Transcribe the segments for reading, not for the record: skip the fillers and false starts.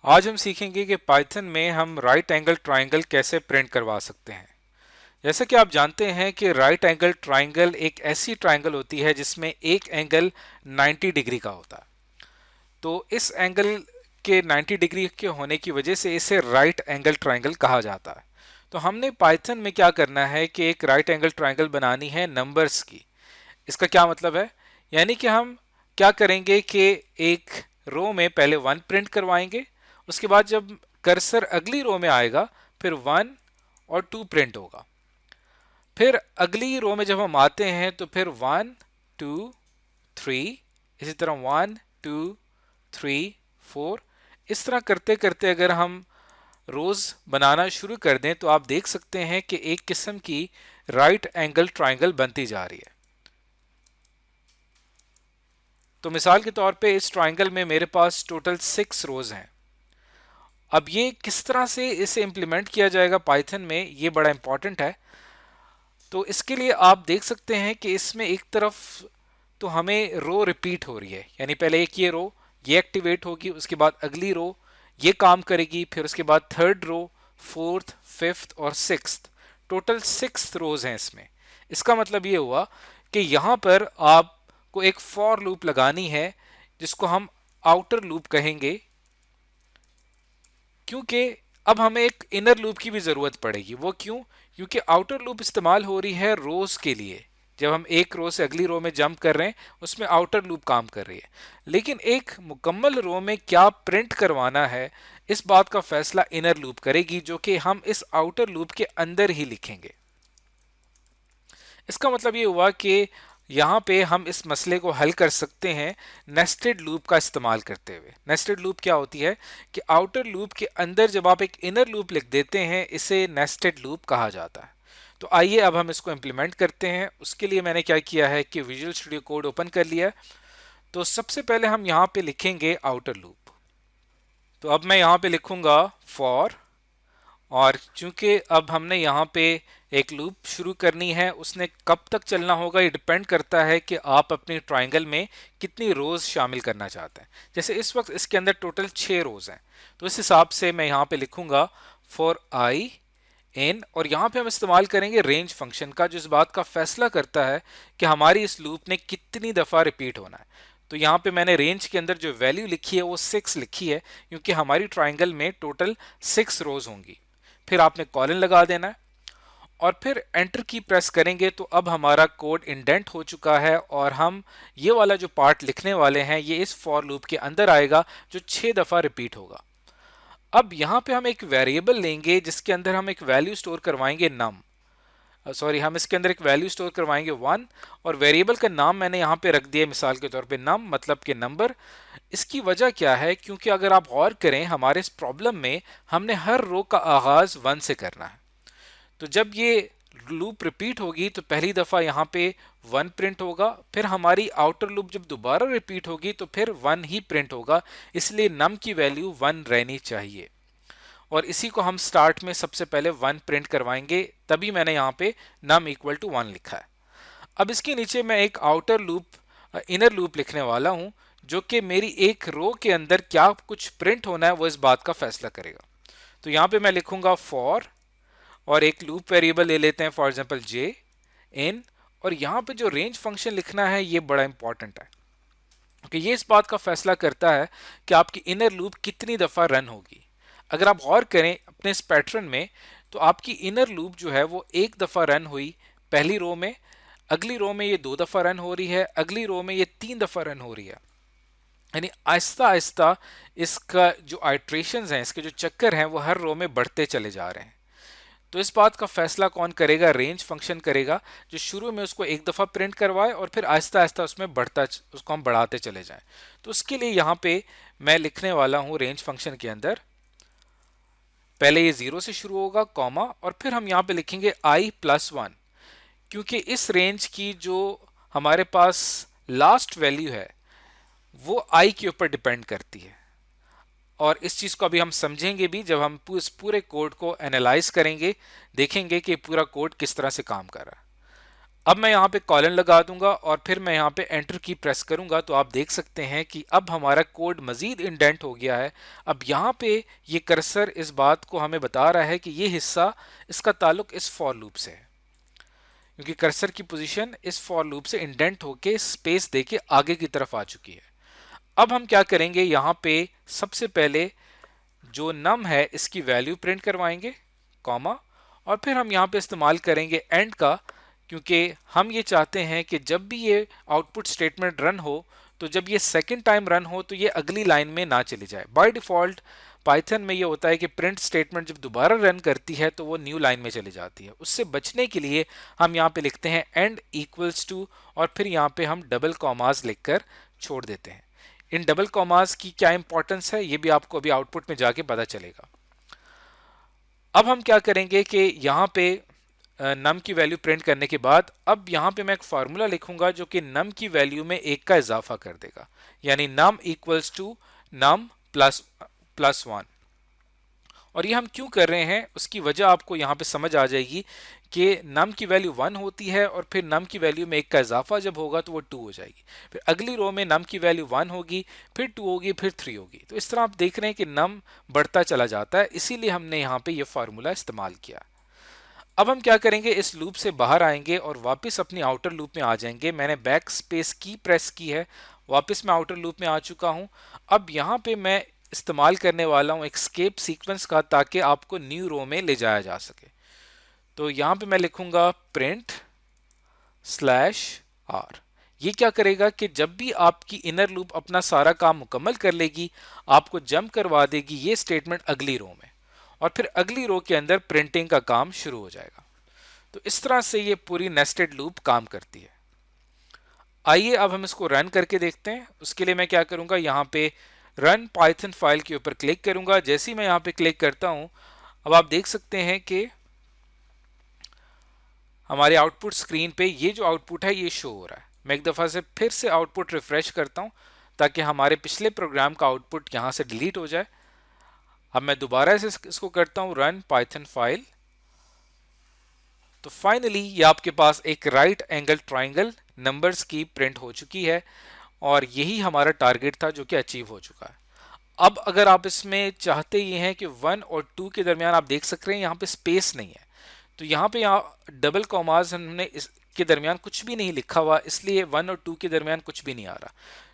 आज हम सीखेंगे कि पाइथन में हम राइट एंगल ट्राइंगल कैसे प्रिंट करवा सकते हैं। जैसे कि आप जानते हैं कि राइट एंगल ट्राइंगल एक ऐसी ट्राइंगल होती है जिसमें एक एंगल 90 डिग्री का होता है। तो इस एंगल के 90 डिग्री के होने की वजह से इसे राइट एंगल ट्राइंगल कहा जाता है। तो हमने पाइथन में क्या करना है कि एक राइट एंगल ट्राइंगल बनानी है नंबर्स की। इसका क्या मतलब है? यानी कि हम क्या करेंगे कि एक रो में पहले 1 प्रिंट करवाएंगे, उसके बाद जब कर्सर अगली रो में आएगा फिर 1 और 2 प्रिंट होगा। फिर अगली रो में जब हम आते हैं तो फिर 1 2 3, इसी तरह 1 2 3 4। इस तरह करते करते अगर हम रोज बनाना शुरू कर दें तो आप देख सकते हैं कि एक किस्म की राइट एंगल ट्राइंगल बनती जा रही है। तो मिसाल के तौर पे इस ट्राइंगल में मेरे पास टोटल 6 रोज हैं। अब ये किस तरह से इसे इंप्लीमेंट किया जाएगा पाइथन में, ये बड़ा इंपॉर्टेंट है। तो इसके लिए आप देख सकते हैं कि इसमें एक तरफ तो हमें रो रिपीट हो रही है, यानी पहले एक ये रो ये एक्टिवेट होगी, उसके बाद अगली रो ये काम करेगी, फिर उसके बाद थर्ड रो, फोर्थ, फिफ्थ और सिक्स्थ। टोटल 6 रोज हैं इसमें। इसका मतलब ये हुआ कि यहां पर आपको एक फॉर लूप लगानी है जिसको हम आउटर लूप कहेंगे, क्योंकि अब हमें एक इनर लूप की भी जरूरत पड़ेगी। वो क्यों? क्योंकि आउटर लूप इस्तेमाल हो रही है रोज के लिए। जब हम एक रो से अगली रो में जंप कर रहे हैं उसमें आउटर लूप काम कर रही है, लेकिन एक मुकम्मल रो में क्या प्रिंट करवाना है इस बात का फैसला इनर लूप करेगी, जो कि हम इस आउटर लूप के अंदर ही लिखेंगे। इसका मतलब ये हुआ कि यहाँ पे हम इस मसले को हल कर सकते हैं नेस्टेड लूप का इस्तेमाल करते हुए। नेस्टेड लूप क्या होती है कि आउटर लूप के अंदर जब आप एक इनर लूप लिख देते हैं, इसे नेस्टेड लूप कहा जाता है। तो आइए अब हम इसको इम्प्लीमेंट करते हैं। उसके लिए मैंने क्या किया है कि विजुअल स्टूडियो कोड ओपन कर लिया है। तो सबसे पहले हम यहाँ पे लिखेंगे आउटर लूप। तो अब मैं यहाँ पे लिखूंगा फॉर, और चूंकि अब हमने यहाँ पे एक लूप शुरू करनी है, उसने कब तक चलना होगा ये डिपेंड करता है कि आप अपनी ट्राइंगल में कितनी रोज शामिल करना चाहते हैं। जैसे इस वक्त इसके अंदर टोटल 6 रोज हैं, तो इस हिसाब से मैं यहाँ पे लिखूंगा फॉर आई इन, और यहाँ पे हम इस्तेमाल करेंगे रेंज फंक्शन का, जो इस बात का फैसला करता है कि हमारी इस लूप ने कितनी दफ़ा रिपीट होना है। तो यहाँ पे मैंने रेंज के अंदर जो वैल्यू लिखी है वो 6 लिखी है, क्योंकि हमारी ट्राइंगल में टोटल 6 रोज होंगी। फिर आपने कॉलन लगा देना है और फिर एंटर की प्रेस करेंगे तो अब हमारा कोड इंडेंट हो चुका है, और हम ये वाला जो पार्ट लिखने वाले हैं ये इस फॉर लूप के अंदर आएगा जो 6 दफ़ा रिपीट होगा। अब यहाँ पे हम एक वेरिएबल लेंगे जिसके अंदर हम एक वैल्यू स्टोर करवाएंगे नम, सॉरी हम इसके अंदर एक वैल्यू स्टोर करवाएंगे 1, और वेरिएबल का नाम मैंने यहाँ पे रख दिया मिसाल के तौर पे नम, मतलब कि नंबर। इसकी वजह क्या है? क्योंकि अगर आप गौर करें हमारे इस प्रॉब्लम में हमने हर रो का आगाज 1 से करना है। तो जब ये लूप रिपीट होगी तो पहली दफा यहाँ पे 1 प्रिंट होगा, फिर हमारी आउटर लूप जब दोबारा रिपीट होगी तो फिर 1 ही प्रिंट होगा, इसलिए नम की वैल्यू 1 रहनी चाहिए। और इसी को हम स्टार्ट में सबसे पहले 1 प्रिंट करवाएंगे, तभी मैंने यहाँ पे नम इक्वल टू 1 लिखा है। अब इसके नीचे मैं एक आउटर लूप इनर लूप लिखने वाला हूं, जो कि मेरी एक रो के अंदर क्या कुछ प्रिंट होना है वो इस बात का फैसला करेगा। तो यहाँ पे मैं लिखूंगा फॉर, और एक लूप वेरिएबल ले लेते हैं फॉर एग्जांपल जे इन, और यहाँ पे जो रेंज फंक्शन लिखना है ये बड़ा इंपॉर्टेंट है, क्योंकि ये इस बात का फैसला करता है कि आपकी इनर लूप कितनी दफा रन होगी। अगर आप गौर करें अपने इस पैटर्न में, तो आपकी इनर लूप जो है वो एक दफा रन हुई पहली रो में, अगली रो में ये 2 दफा रन हो रही है, अगली रो में ये 3 दफा रन हो रही है। यानी आहिस्ता आहिस्ता इसका जो आइट्रेशंस हैं, इसके जो चक्कर हैं वो हर रो में बढ़ते चले जा रहे हैं। तो इस बात का फैसला कौन करेगा? रेंज फंक्शन करेगा, जो शुरू में उसको एक दफा प्रिंट करवाए और फिर आहिस्ता आहिस्ता उसमें बढ़ता उसको हम बढ़ाते चले जाएं। तो उसके लिए यहाँ पे मैं लिखने वाला हूँ रेंज फंक्शन के अंदर, पहले ये 0 से शुरू होगा कॉमा, और फिर हम यहाँ पे लिखेंगे i+1, क्योंकि इस रेंज की जो हमारे पास लास्ट वैल्यू है वो i के ऊपर डिपेंड करती है। और इस चीज को अभी हम समझेंगे भी जब हम इस पूरे कोड को एनालाइज करेंगे, देखेंगे कि पूरा कोड किस तरह से काम कर रहा है। अब मैं यहाँ पे कॉलन लगा दूंगा और फिर मैं यहाँ पे एंटर की प्रेस करूंगा, तो आप देख सकते हैं कि अब हमारा कोड मजीद इंडेंट हो गया है। अब यहाँ पे ये कर्सर इस बात को हमें बता रहा है कि ये हिस्सा, इसका ताल्लुक इस फॉर लूप से है, क्योंकि कर्सर की पोजीशन इस फॉर लूप से इंडेंट होके स्पेस देके आगे की तरफ आ चुकी है। अब हम क्या करेंगे, यहाँ पे सबसे पहले जो नम है इसकी वैल्यू प्रिंट करवाएंगे, कॉमा, और फिर हम यहाँ पे इस्तेमाल करेंगे एंड का, क्योंकि हम ये चाहते हैं कि जब भी ये आउटपुट स्टेटमेंट रन हो, तो जब ये सेकंड टाइम रन हो तो ये अगली लाइन में ना चली जाए। बाय डिफॉल्ट पाइथन में ये होता है कि प्रिंट स्टेटमेंट जब दोबारा रन करती है तो वो न्यू लाइन में चली जाती है। उससे बचने के लिए हम यहाँ पे लिखते हैं एंड इक्वल्स टू, और फिर यहाँ पे हम डबल कॉमास लिखकर छोड़ देते हैं। इन डबल कॉमास की क्या इंपॉर्टेंस है ये भी आपको अभी आउटपुट में जाके पता चलेगा। अब हम क्या करेंगे कि यहाँ पे नम की वैल्यू प्रिंट करने के बाद अब यहाँ पे मैं एक फार्मूला लिखूंगा जो कि नम की वैल्यू में एक का इजाफा कर देगा, यानी num equals to num plus one. और ये हम क्यों कर रहे हैं उसकी वजह आपको यहाँ पे समझ आ जाएगी कि नम की वैल्यू 1 होती है और फिर नम की वैल्यू में एक का इजाफा जब होगा तो वो 2 हो जाएगी। फिर अगली रो में नम की वैल्यू 1 होगी, फिर 2 होगी, फिर 3 होगी। तो इस तरह आप देख रहे हैं कि नम बढ़ता चला जाता है, इसीलिए हमने यहाँ पे ये फार्मूला इस्तेमाल किया। अब हम क्या करेंगे, इस लूप से बाहर आएंगे और वापस अपनी आउटर लूप में आ जाएंगे। मैंने बैक स्पेस की प्रेस की है, वापस मैं आउटर लूप में आ चुका हूं। अब यहाँ पे मैं इस्तेमाल करने वाला हूं एस्केप सीक्वेंस का, ताकि आपको न्यू रो में ले जाया जा सके। तो यहाँ पे मैं लिखूंगा प्रिंट स्लैश आर। ये क्या करेगा कि जब भी आपकी इनर लूप अपना सारा काम मुकम्मल कर लेगी, आपको जंप करवा देगी ये स्टेटमेंट अगली रो में, और फिर अगली रो के अंदर प्रिंटिंग का काम शुरू हो जाएगा। तो इस तरह से ये पूरी नेस्टेड लूप काम करती है। आइए अब हम इसको रन करके देखते हैं। उसके लिए मैं क्या करूंगा, यहाँ पे रन पाइथन फाइल के ऊपर क्लिक करूंगा। जैसे ही मैं यहाँ पे क्लिक करता हूं, अब आप देख सकते हैं कि हमारे आउटपुट स्क्रीन पे ये जो आउटपुट है ये शो हो रहा है। मैं एक दफ़ा से फिर से आउटपुट रिफ्रेश करता हूं ताकि हमारे पिछले प्रोग्राम का आउटपुट यहाँ से डिलीट हो जाए। अब मैं दोबारा से इसको करता हूं रन पाइथन फाइल, तो फाइनली ये आपके पास एक राइट एंगल ट्राइंगल नंबर्स की प्रिंट हो चुकी है, और यही हमारा टारगेट था जो कि अचीव हो चुका है। अब अगर आप इसमें चाहते ये हैं कि 1 और 2 के दरमियान, आप देख सकते हैं यहाँ पे स्पेस नहीं है, तो यहाँ पे डबल कॉमास हमने इसके दरमियान कुछ भी नहीं लिखा हुआ, इसलिए 1 और 2 के दरमियान कुछ भी नहीं आ रहा।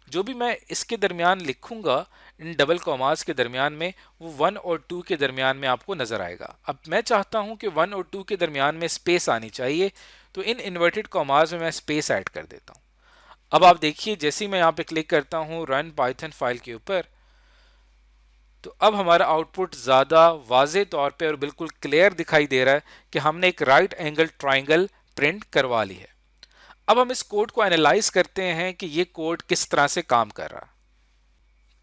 जो भी मैं इसके दरमियान लिखूंगा इन डबल कॉमास के दरमियान में, वो 1 और 2 के दरमियान में आपको नजर आएगा। अब मैं चाहता हूं कि 1 और 2 के दरमियान में स्पेस आनी चाहिए, तो इन इन्वर्टेड कॉमास में मैं स्पेस ऐड कर देता हूं। अब आप देखिए जैसे ही मैं यहाँ पे क्लिक करता हूं रन पाइथन फाइल के ऊपर, तो अब हमारा आउटपुट ज़्यादा वाज़े तौर पे और बिल्कुल क्लियर दिखाई दे रहा है कि हमने एक राइट एंगल ट्राइंगल प्रिंट करवा ली है। अब हम इस कोड को एनालाइज करते हैं कि ये कोड किस तरह से काम कर रहा है।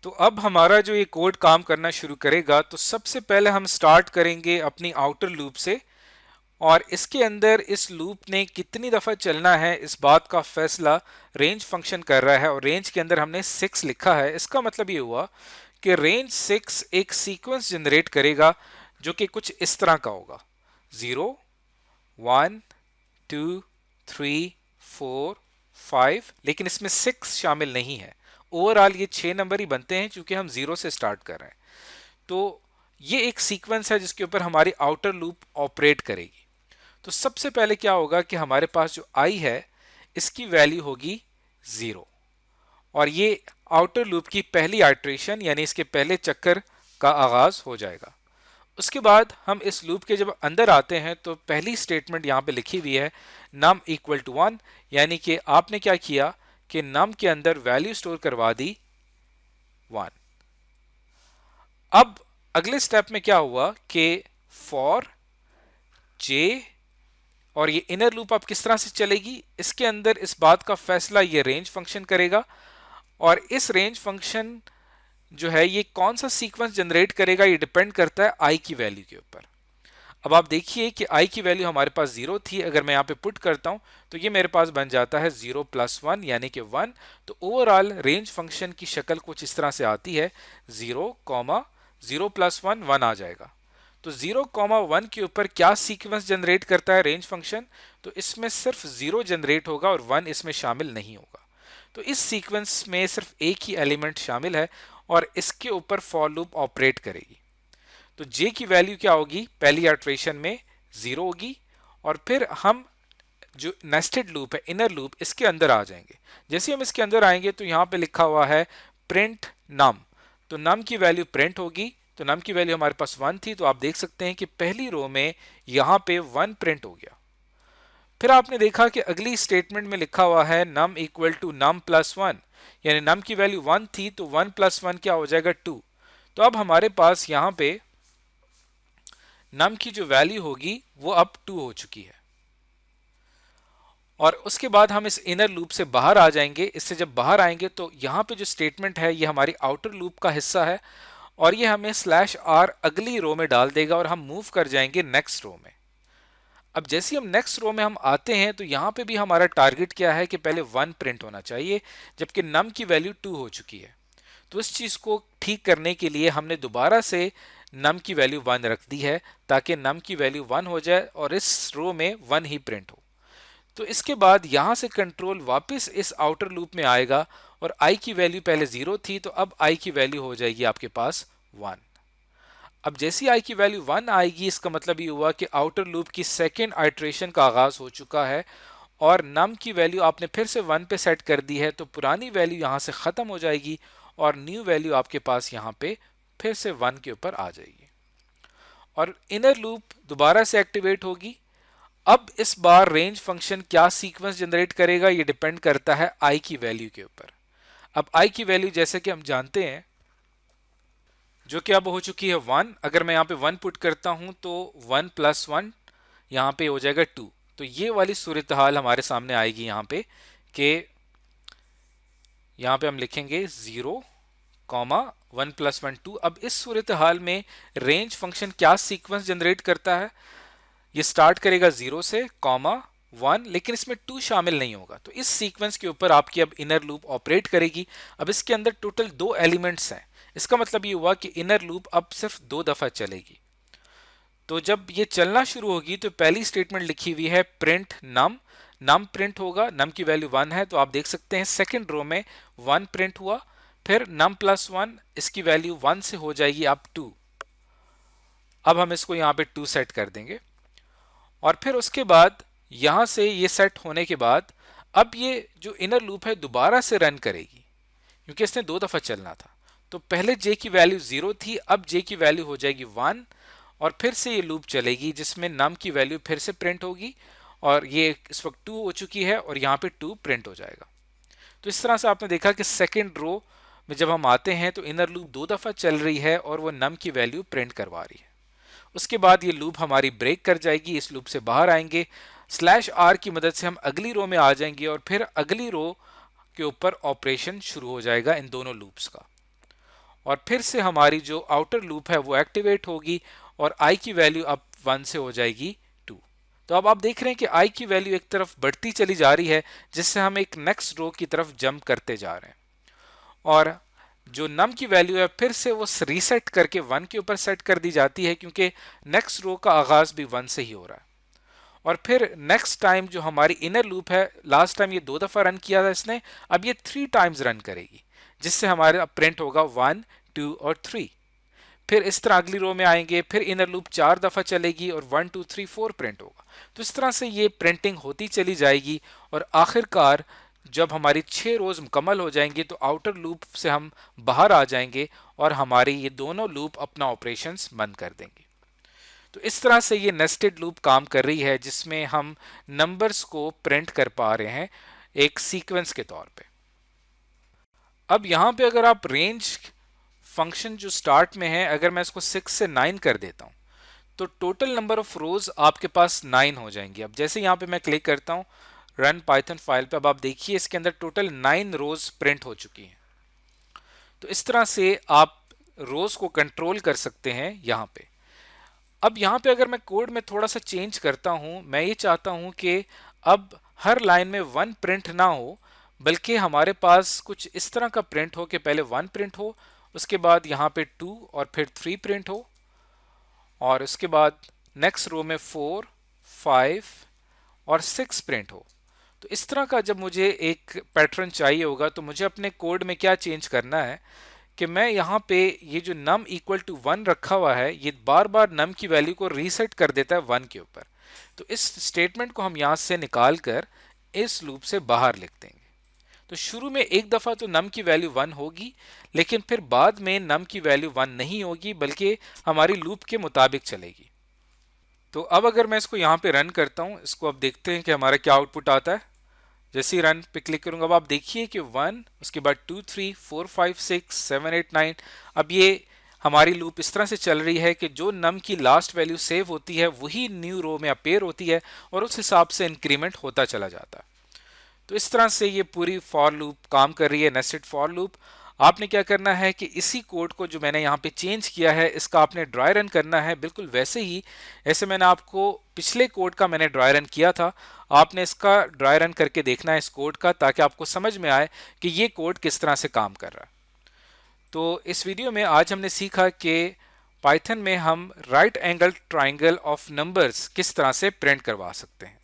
तो अब हमारा जो ये कोड काम करना शुरू करेगा, तो सबसे पहले हम स्टार्ट करेंगे अपनी आउटर लूप से, और इसके अंदर इस लूप ने कितनी दफ़ा चलना है इस बात का फैसला रेंज फंक्शन कर रहा है, और रेंज के अंदर हमने 6 लिखा है। इसका मतलब ये हुआ कि रेंज 6 एक सीक्वेंस जनरेट करेगा जो कि कुछ इस तरह का होगा, 0 1 2 3 4 5, लेकिन इसमें 6 शामिल नहीं है। ओवरऑल ये 6 नंबर ही बनते हैं क्योंकि हम 0 से स्टार्ट कर रहे हैं। तो ये एक सीक्वेंस है जिसके ऊपर हमारी आउटर लूप ऑपरेट करेगी। तो सबसे पहले क्या होगा कि हमारे पास जो आई है इसकी वैल्यू होगी 0, और ये आउटर लूप की पहली आइट्रेशन यानी इसके पहले चक्कर का आगाज हो जाएगा। उसके बाद हम इस लूप के जब अंदर आते हैं तो पहली स्टेटमेंट यहाँ पे लिखी हुई है num इक्वल टू 1, यानी कि आपने क्या किया कि num के अंदर वैल्यू स्टोर करवा दी 1। अब अगले स्टेप में क्या हुआ कि फॉर j, और ये इनर लूप अब किस तरह से चलेगी, इसके अंदर इस बात का फैसला ये रेंज फंक्शन करेगा, और इस रेंज फंक्शन जो है ये कौन सा सीक्वेंस जनरेट करेगा ये डिपेंड करता है आई की वैल्यू के ऊपर। अब आप देखिए कि आई की वैल्यू हमारे पास 0 थी, अगर मैं यहाँ पे पुट करता हूँ तो ये मेरे पास बन जाता है 0 + 1 यानी कि 1। तो ओवरऑल रेंज फंक्शन की शक्ल कुछ इस तरह से आती है, 0, 0 + 1 1 आ जाएगा। तो 0,1 के ऊपर क्या सीक्वेंस जनरेट करता है रेंज फंक्शन, तो इसमें सिर्फ 0 जनरेट होगा और 1 इसमें शामिल नहीं होगा। तो इस सीक्वेंस में सिर्फ एक ही एलिमेंट शामिल है और इसके ऊपर फॉर लूप ऑपरेट करेगी। तो j की वैल्यू क्या होगी, पहली आइटरेशन में 0 होगी और फिर हम जो नेस्टेड लूप है, इनर लूप, इसके अंदर आ जाएंगे। जैसे हम इसके अंदर आएंगे तो यहाँ पे लिखा हुआ है प्रिंट नम, तो नम की वैल्यू प्रिंट होगी। तो नम की वैल्यू हमारे पास 1 थी, तो आप देख सकते हैं कि पहली रो में यहाँ पे 1 प्रिंट हो गया। फिर आपने देखा कि अगली स्टेटमेंट में लिखा हुआ है num equal to num plus 1, यानी नम की वैल्यू 1 थी तो 1 प्लस 1 क्या हो जाएगा 2। तो अब हमारे पास यहाँ पे नम की जो वैल्यू होगी वो अब 2 हो चुकी है। और उसके बाद हम इस इनर लूप से बाहर आ जाएंगे। इससे जब बाहर आएंगे तो यहाँ पे जो स्टेटमेंट है ये हमारी आउटर लूप का हिस्सा है और ये हमें /r अगली रो में डाल देगा और हम मूव कर जाएंगे नेक्स्ट रो में। अब जैसे हम नेक्स्ट रो में हम आते हैं तो यहाँ पे भी हमारा टारगेट क्या है कि पहले 1 प्रिंट होना चाहिए, जबकि नम की वैल्यू 2 हो चुकी है। तो इस चीज को ठीक करने के लिए हमने दोबारा से नम की वैल्यू 1 रख दी है ताकि नम की वैल्यू 1 हो जाए और इस रो में 1 ही प्रिंट हो। तो इसके बाद यहां से कंट्रोल वापस इस आउटर लूप में आएगा और i की वैल्यू पहले 0 थी तो अब i की वैल्यू हो जाएगी आपके पास 1। अब जैसी i की वैल्यू 1 आएगी इसका मतलब ये हुआ कि आउटर लूप की सेकेंड आइट्रेशन का आगाज हो चुका है और नम की वैल्यू आपने फिर से 1 पे सेट कर दी है, तो पुरानी वैल्यू यहां से खत्म हो जाएगी और न्यू वैल्यू आपके पास यहां पे फिर से 1 के ऊपर आ जाएगी और इनर लूप दोबारा से एक्टिवेट होगी। अब इस बार रेंज फंक्शन क्या सीक्वेंस जनरेट करेगा ये डिपेंड करता है i की वैल्यू के ऊपर। अब i की वैल्यू जैसे कि हम जानते हैं जो कि अब हो चुकी है 1, अगर मैं यहाँ पे 1 पुट करता हूं तो 1 प्लस 1 यहाँ पे हो जाएगा 2। तो ये वाली सूरत हाल हमारे सामने आएगी यहाँ पे कि यहाँ पे हम लिखेंगे 0, 1 प्लस 1 2। अब इस सूरत हाल में रेंज फंक्शन क्या सीक्वेंस जनरेट करता है, ये स्टार्ट करेगा 0 से, 1, लेकिन इसमें 2 शामिल नहीं होगा। तो इस सीक्वेंस के ऊपर आपकी अब इनर लूप ऑपरेट करेगी। अब इसके अंदर टोटल 2 एलिमेंट्स हैं, इसका मतलब ये हुआ कि इनर लूप अब सिर्फ 2 दफा चलेगी। तो जब ये चलना शुरू होगी तो पहली स्टेटमेंट लिखी हुई है प्रिंट नम, नम प्रिंट होगा, नम की वैल्यू 1 है तो आप देख सकते हैं सेकेंड रो में 1 प्रिंट हुआ। फिर नम प्लस 1, इसकी वैल्यू 1 से हो जाएगी अब 2। अब हम इसको यहाँ पे 2 सेट कर देंगे और फिर उसके बाद यहां से ये सेट होने के बाद अब ये जो इनर लूप है दोबारा से रन करेगी क्योंकि इसने 2 दफा चलना था। तो पहले j की वैल्यू 0 थी, अब j की वैल्यू हो जाएगी 1 और फिर से ये लूप चलेगी जिसमें नम की वैल्यू फिर से प्रिंट होगी और ये इस वक्त 2 हो चुकी है और यहाँ पे 2 प्रिंट हो जाएगा। तो इस तरह से आपने देखा कि सेकेंड रो में जब हम आते हैं तो इनर लूप 2 दफा चल रही है और वो नम की वैल्यू प्रिंट करवा रही है। उसके बाद ये लूप हमारी ब्रेक कर जाएगी, इस लूप से बाहर आएंगे, /r की मदद से हम अगली रो में आ जाएंगे और फिर अगली रो के ऊपर ऑपरेशन शुरू हो जाएगा इन दोनों लूप्स का और फिर से हमारी जो आउटर लूप है वो एक्टिवेट होगी और i की वैल्यू अब 1 से हो जाएगी 2। तो अब आप देख रहे हैं कि i की वैल्यू एक तरफ बढ़ती चली जा रही है जिससे हम एक नेक्स्ट रो की तरफ जंप करते जा रहे हैं और जो नम की वैल्यू है फिर से वो रीसेट करके 1 के ऊपर सेट कर दी जाती है क्योंकि नेक्स्ट रो का आगाज भी 1 से ही हो रहा है। और फिर नेक्स्ट टाइम जो हमारी इनर लूप है, लास्ट टाइम ये 2 दफा रन किया था इसने, अब ये 3 टाइम्स रन करेगी जिससे हमारे प्रिंट होगा 1, 2 और 3। फिर इस तरह अगली रो में आएंगे, फिर इनर लूप 4 दफा चलेगी और 1, 2, 3, 4 प्रिंट होगा। तो इस तरह से ये प्रिंटिंग होती चली जाएगी और आखिरकार जब हमारी 6 रोज मुकम्मल हो जाएंगी तो आउटर लूप से हम बाहर आ जाएंगे और हमारे ये दोनों लूप अपना ऑपरेशंस बंद कर देंगे। तो इस तरह से ये नेस्टेड लूप काम कर रही है जिसमें हम नंबर्स को प्रिंट कर पा रहे हैं एक सीक्वेंस के तौर पे। अब यहाँ पे अगर आप रेंज फंक्शन जो स्टार्ट में है अगर मैं इसको 6 से 9 कर देता हूँ तो टोटल नंबर ऑफ रोज आपके पास 9 हो जाएंगी। अब जैसे यहाँ पे मैं क्लिक करता हूँ रन पाइथन फाइल पे, अब आप देखिए इसके अंदर टोटल 9 रोज प्रिंट हो चुकी हैं। तो इस तरह से आप रोज को कंट्रोल कर सकते हैं यहाँ पे। अब यहाँ पे अगर मैं कोड में थोड़ा सा चेंज करता हूँ, मैं ये चाहता हूँ कि अब हर लाइन में 1 प्रिंट ना हो बल्कि हमारे पास कुछ इस तरह का प्रिंट हो कि पहले 1 प्रिंट हो, उसके बाद यहाँ पे 2 और फिर 3 प्रिंट हो और उसके बाद नेक्स्ट रो में 4, 5 और 6 प्रिंट हो। तो इस तरह का जब मुझे एक पैटर्न चाहिए होगा तो मुझे अपने कोड में क्या चेंज करना है कि मैं यहाँ पे ये जो num इक्वल टू 1 रखा हुआ है ये बार बार num की वैल्यू को रीसेट कर देता है 1 के ऊपर। तो इस स्टेटमेंट को हम यहाँ से निकाल कर इस लूप से बाहर लिख देंगे। तो शुरू में एक दफ़ा तो num की वैल्यू 1 होगी, लेकिन फिर बाद में num की वैल्यू 1 नहीं होगी बल्कि हमारी लूप के मुताबिक चलेगी। तो अब अगर मैं इसको यहाँ पे रन करता हूँ, इसको अब देखते हैं कि हमारा क्या आउटपुट आता है। जैसे ही रन पे क्लिक करूंगा अब आप देखिए कि 1, उसके बाद 2, 3, 4, 5, 6, 7, 8, 9। अब ये हमारी लूप इस तरह से चल रही है कि जो नम की लास्ट वैल्यू सेव होती है वही न्यू रो में अपेयर होती है और उस हिसाब से इंक्रीमेंट होता चला जाता है। तो इस तरह से ये पूरी फॉर लूप काम कर रही है, नेस्टेड फॉर लूप। आपने क्या करना है कि इसी कोड को जो मैंने यहाँ पे चेंज किया है इसका आपने ड्राई रन करना है बिल्कुल वैसे ही ऐसे मैंने आपको पिछले कोड का मैंने ड्राई रन किया था। आपने इसका ड्राई रन करके देखना है इस कोड का, ताकि आपको समझ में आए कि ये कोड किस तरह से काम कर रहा है। तो इस वीडियो में आज हमने सीखा कि पाइथन में हम right angle triangle of numbers किस तरह से प्रिंट करवा सकते हैं।